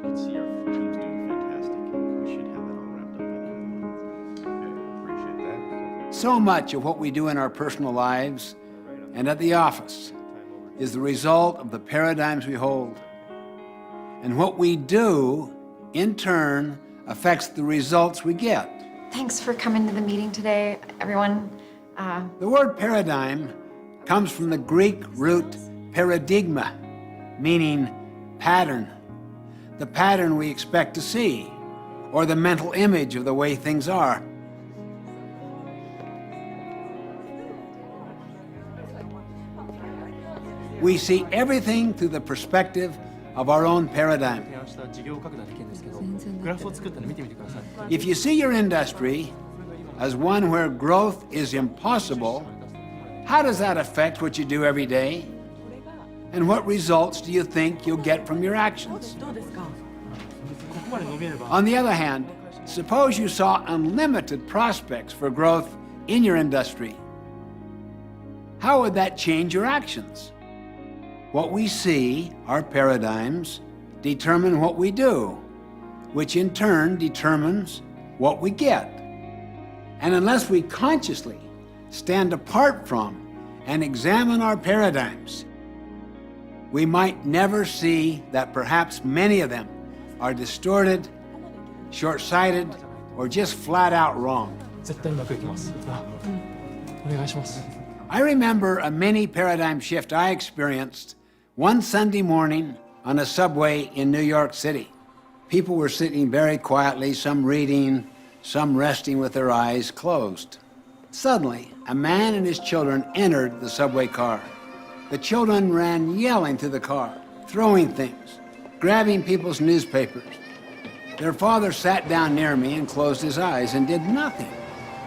could see our team's doing fantastic. We should have that all wrapped up by the end of the month. Okay, appreciate that. So much of what we do in our personal lives and at the office is the result of the paradigms we hold. And what we do, in turn, affects the results we get. Thanks for coming to the meeting today, everyone. The word paradigm comes from the Greek root paradigma, meaning pattern, the pattern we expect to see, or the mental image of the way things are. We see everything through the perspective of our own paradigm. 提案した事業拡大の件ですけど、グラフを作ったので見てみてください。 If you see your industry as one where growth is impossible, how does that affect what you do every day? And what results do you think you'll get from your actions? ここまで伸びれば、 On the other hand, suppose you saw unlimited prospects for growth in your industry. How would that change your actions? What we see, our paradigms, determine what we do, which in turn determines what we get. And unless we consciously stand apart from and examine our paradigms, we might never see that perhaps many of them are distorted, short-sighted, or just flat out wrong. 絶対うまくいきます。お願いします。 I remember a mini paradigm shift I experienced one Sunday morning on a subway in New York City. People were sitting very quietly, some reading, some resting with their eyes closed. Suddenly, a man and his children entered the subway car. The children ran yelling through the car, throwing things, grabbing people's newspapers. Their father sat down near me and closed his eyes and did nothing.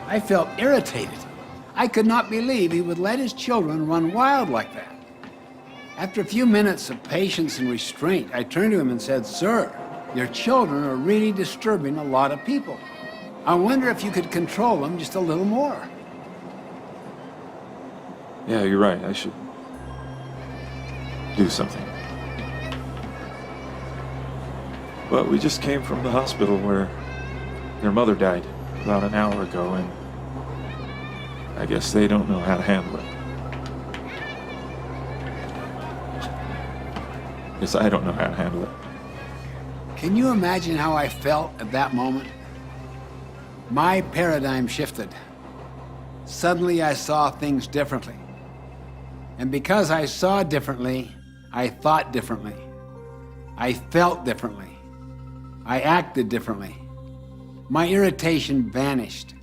I felt irritated. I could not believe he would let his children run wild like that. After a few minutes of patience and restraint, I turned to him and said, "Sir, your children are really disturbing a lot of people. I wonder if you could control them just a little more." Yeah, you're right. I should do something. But we just came from the hospital where their mother died about an hour ago, and I guess they don't know how to handle it. Guess I don't know how to handle it. Can you imagine how I felt at that moment? My paradigm shifted. Suddenly I saw things differently. And because I saw differently, I thought differently. I felt differently. I acted differently. My irritation vanished.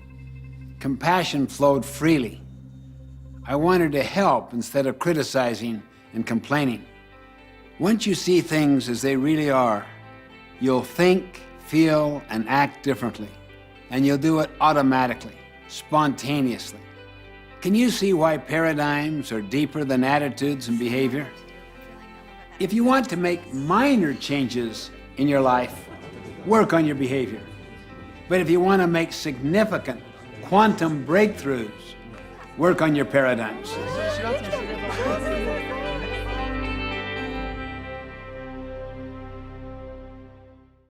Compassion flowed freely. I wanted to help instead of criticizing and complaining. Once you see things as they really are, you'll think, feel, and act differently. And you'll do it automatically, spontaneously. Can you see why paradigms are deeper than attitudes and behavior? If you want to make minor changes in your life, work on your behavior. But if you want to make significant quantum breakthroughs, work on your paradigms.